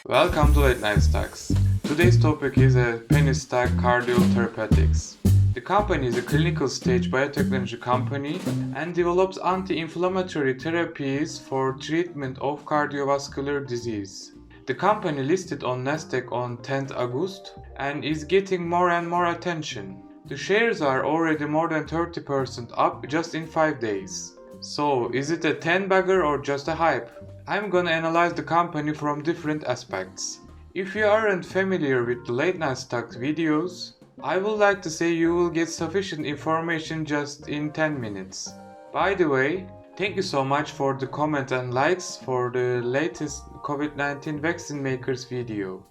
Welcome to Late Night Stocks. Today's topic is a penny stock, Cardiol Therapeutics. The company is a clinical stage biotechnology company and develops anti-inflammatory therapies for treatment of cardiovascular disease. The company listed on NASDAQ on 10th August and is getting more and more attention. The shares are already more than 30% up just in 5 days. So, is it a 10-bagger or just a hype? I'm gonna analyze the company from different aspects. If you aren't familiar with the late night stocks videos, I would like to say you will get sufficient information just in 10 minutes. By the way, thank you so much for the comment and likes for the latest COVID-19 vaccine makers video.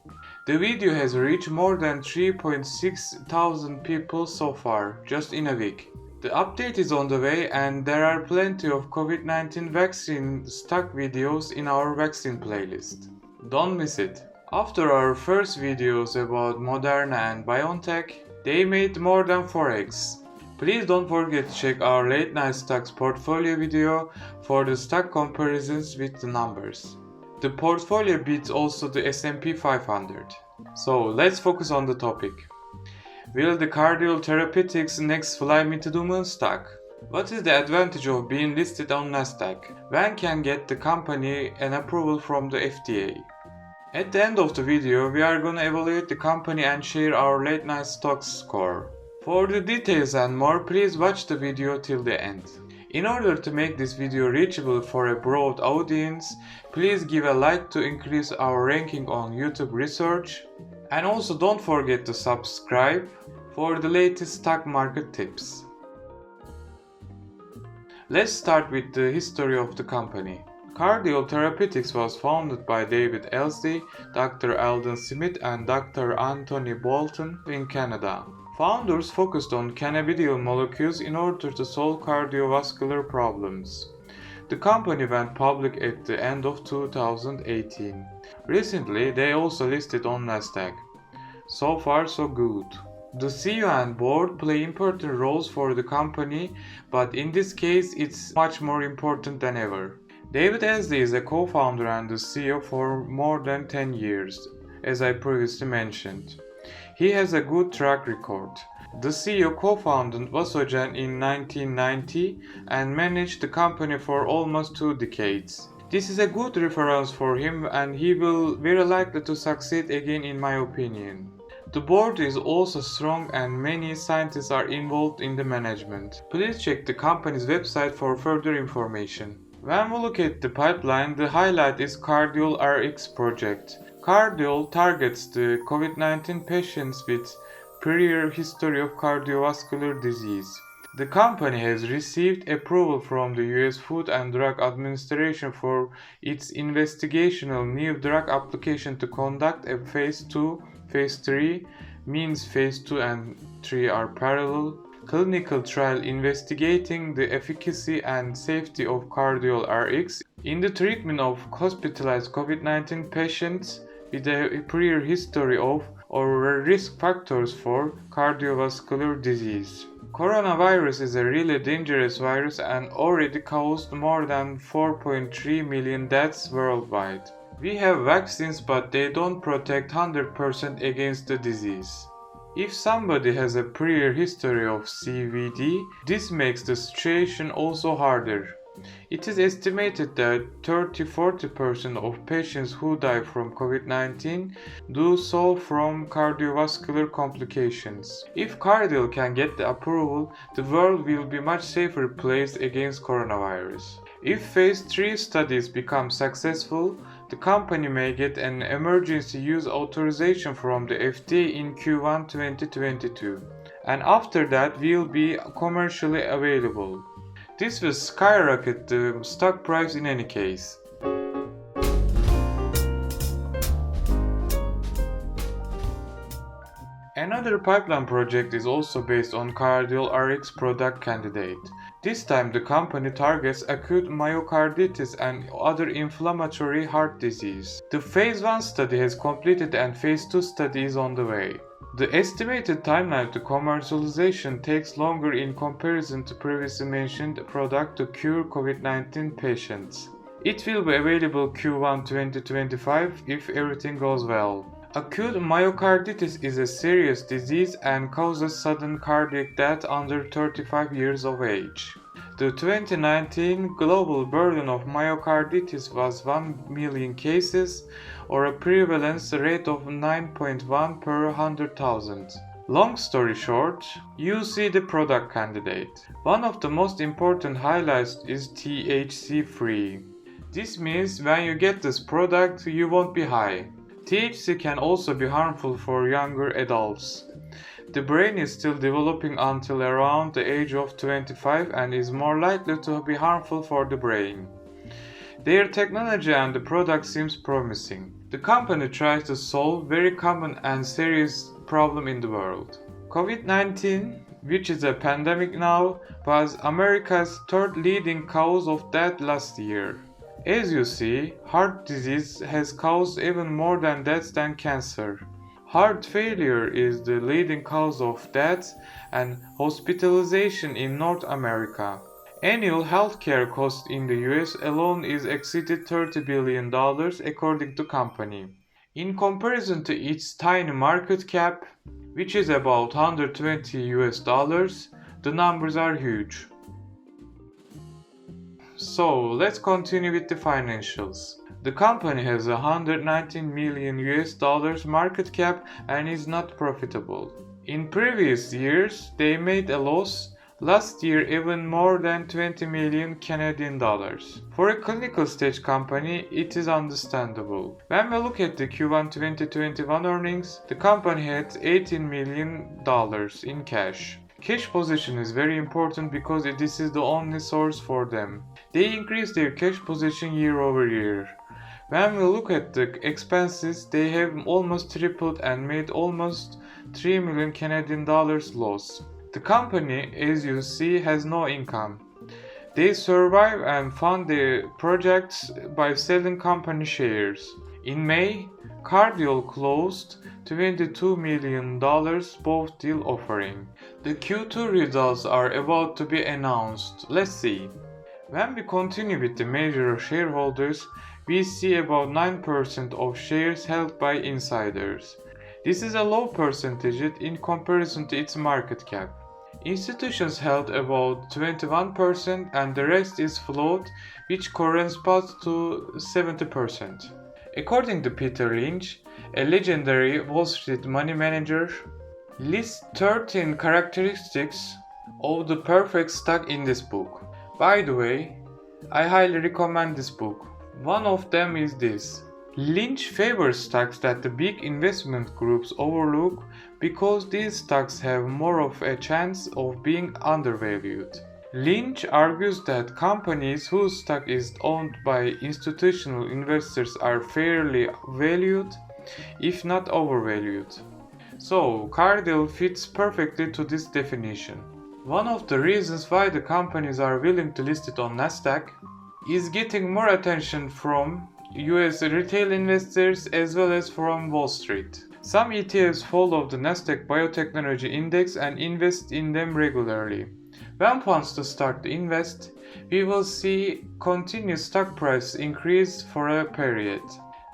The video has reached more than 3.6 thousand people so far, just in a week. The update is on the way and there are plenty of COVID-19 vaccine stock videos in our vaccine playlist. Don't miss it. After our first videos about Moderna and BioNTech, they made more than 4x. Please don't forget to check our late night stocks portfolio video for the stock comparisons with the numbers. The portfolio beats also the S&P 500. So let's focus on the topic. Will the Cardiol Therapeutics next fly me to the moon stock? What is the advantage of being listed on NASDAQ? When can get the company an approval from the FDA? At the end of the video, we are gonna evaluate the company and share our late night stocks score. For the details and more, please watch the video till the end. In order to make this video reachable for a broad audience, please give a like to increase our ranking on YouTube research. And also don't forget to subscribe for the latest stock market tips. Let's start with the history of the company. Cardiol Therapeutics was founded by David Elsey, Dr. Alden Smith and Dr. Anthony Bolton in Canada. Founders focused on cannabidiol molecules in order to solve cardiovascular problems. The company went public at the end of 2018. Recently, they also listed on NASDAQ. So far, so good. The CEO and board play important roles for the company, but in this case, it's much more important than ever. David Elsey is a co-founder and the CEO for more than 10 years, as I previously mentioned. He has a good track record. The CEO co-founded Vasogen in 1990 and managed the company for almost 2 decades. This is a good reference for him and he will very likely to succeed again in my opinion. The board is also strong and many scientists are involved in the management. Please check the company's website for further information. When we look at the pipeline, the highlight is Cardiol RX project. Cardiol targets the COVID-19 patients with prior history of cardiovascular disease. The company has received approval from the US Food and Drug Administration for its investigational new drug application to conduct a phase 2, phase 3, means phase 2 and 3 are parallel, clinical trial investigating the efficacy and safety of Cardiol RX in the treatment of hospitalized COVID-19 patients with a prior history of or risk factors for cardiovascular disease. Coronavirus is a really dangerous virus and already caused more than 4.3 million deaths worldwide. We have vaccines but they don't protect 100% against the disease. If somebody has a prior history of CVD, this makes the situation also harder. It is estimated that 30-40% of patients who die from COVID-19 do so from cardiovascular complications. If Cardiol can get the approval, the world will be much safer placed against coronavirus. If phase 3 studies become successful, the company may get an emergency use authorization from the FDA in Q1 2022, and after that will be commercially available. This will skyrocket the stock price in any case. Another pipeline project is also based on Cardiol RX product candidate. This time the company targets acute myocarditis and other inflammatory heart disease. The phase 1 study has completed and phase 2 study is on the way. The estimated timeline to commercialization takes longer in comparison to previously mentioned product to cure COVID-19 patients. It will be available Q1 2025 if everything goes well. Acute myocarditis is a serious disease and causes sudden cardiac death under 35 years of age. The 2019 global burden of myocarditis was 1 million cases, or a prevalence rate of 9.1 per 100,000. Long story short, you see the product candidate. One of the most important highlights is THC-free. This means when you get this product, you won't be high. THC can also be harmful for younger adults. The brain is still developing until around the age of 25 and is more likely to be harmful for the brain. Their technology and the product seems promising. The company tries to solve very common and serious problem in the world. COVID-19, which is a pandemic now, was America's third leading cause of death last year. As you see, heart disease has caused even more deaths than cancer. Heart failure is the leading cause of death and hospitalization in North America. Annual healthcare cost in the US alone is exceeded $30 billion according to company. In comparison to its tiny market cap, which is about $120, the numbers are huge. So let's continue with the financials. The company has $119 million market cap and is not profitable. In previous years, they made a loss. Last year, even more than 20 million Canadian dollars. For a clinical stage company, it is understandable. When we look at the Q1 2021 earnings, the company had $18 million in cash. Cash position is very important because this is the only source for them. They increased their cash position year over year. When we look at the expenses, they have almost tripled and made almost 3 million Canadian dollars loss. The company, as you see, has no income. They survive and fund their projects by selling company shares. In May, Cardiol closed $22 million both deal offering. The Q2 results are about to be announced. Let's see. When we continue with the major shareholders, we see about 9% of shares held by insiders. This is a low percentage in comparison to its market cap. Institutions held about 21% and the rest is float, which corresponds to 70%. According to Peter Lynch, a legendary Wall Street money manager, lists 13 characteristics of the perfect stock in this book. By the way, I highly recommend this book. One of them is this. Lynch favors stocks that the big investment groups overlook because these stocks have more of a chance of being undervalued. Lynch argues that companies whose stock is owned by institutional investors are fairly valued, if not overvalued. So, Cardiol fits perfectly to this definition. One of the reasons why the companies are willing to list it on NASDAQ is getting more attention from US retail investors as well as from Wall Street. Some ETFs follow the NASDAQ Biotechnology Index and invest in them regularly. When funds to start to invest, we will see continuous stock price increase for a period.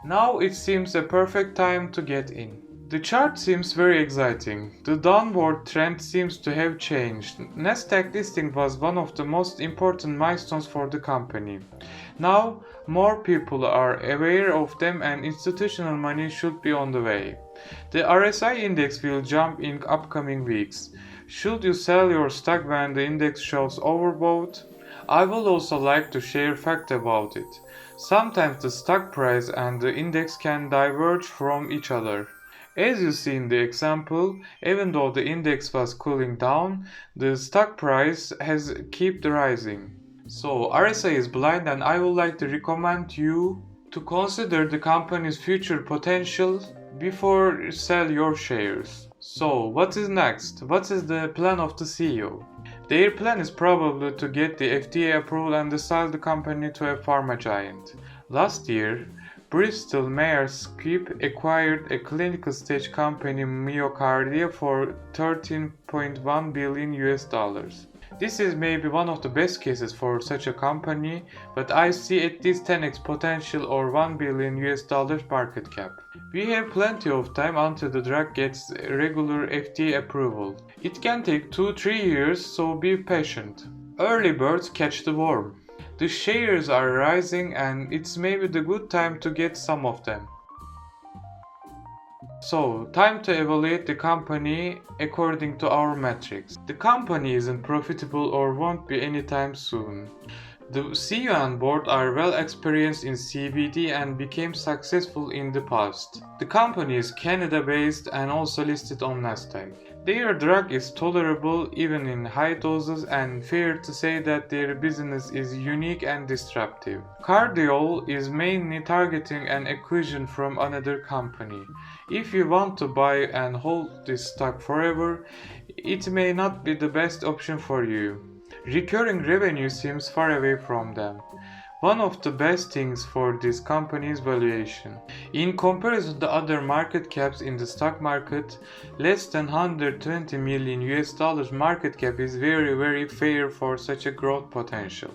Now it seems a perfect time to get in. The chart seems very exciting. The downward trend seems to have changed. NASDAQ listing was one of the most important milestones for the company. Now, more people are aware of them and institutional money should be on the way. The RSI index will jump in upcoming weeks. Should you sell your stock when the index shows overbought? I would also like to share fact about it. Sometimes the stock price and the index can diverge from each other. As you see in the example, even though the index was cooling down, the stock price has kept rising. So RSI is blind and I would like to recommend you to consider the company's future potential before sell your shares. So what is next? What is the plan of the CEO? Their plan is probably to get the FDA approval and sell the company to a pharma giant. Last year, Bristol Myers Squibb acquired a clinical stage company Myocarditis for $13.1 billion. This is maybe one of the best cases for such a company, but I see at least 10x potential or $1 billion market cap. We have plenty of time until the drug gets regular FDA approval. It can take 2-3 years, so be patient. Early birds catch the worm. The shares are rising and it's maybe the good time to get some of them. So, time to evaluate the company according to our metrics. The company isn't profitable or won't be anytime soon. The CEO and board are well experienced in CBD and became successful in the past. The company is Canada-based and also listed on NASDAQ. Their drug is tolerable even in high doses and fair to say that their business is unique and disruptive. Cardiol is mainly targeting an acquisition from another company. If you want to buy and hold this stock forever, it may not be the best option for you. Recurring revenue seems far away from them. One of the best things for this company is valuation. In comparison to other market caps in the stock market, less than $120 million market cap is very fair for such a growth potential.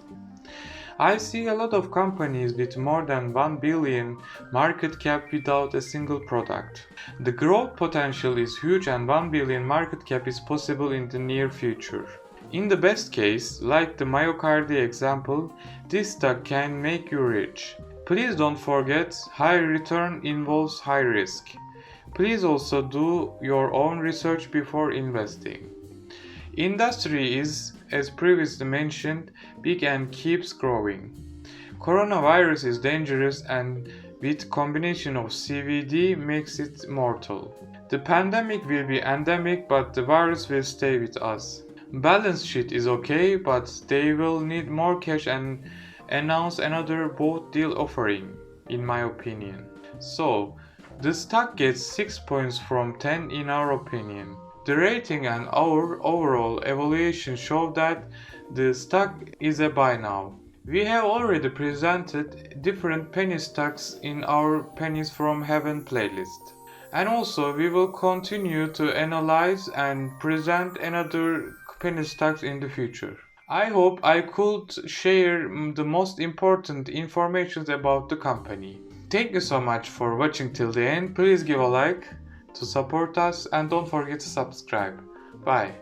I see a lot of companies with more than 1 billion market cap without a single product. The growth potential is huge and 1 billion market cap is possible in the near future. In the best case, like the Myocarditis example, this stock can make you rich. Please don't forget, high return involves high risk. Please also do your own research before investing. Industry is, as previously mentioned, big and keeps growing. Coronavirus is dangerous and with combination of CVD makes it mortal. The pandemic will be endemic, but the virus will stay with us. Balance sheet is okay, but they will need more cash and announce another bought deal offering, in my opinion. So, the stock gets 6 points from 10 in our opinion. The rating and our overall evaluation show that the stock is a buy now. We have already presented different penny stocks in our Pennies from Heaven playlist. And also we will continue to analyze and present another penny stocks in the future. I hope I could share the most important information about the company. Thank you so much for watching till the end. Please give a like to support us and don't forget to subscribe. Bye.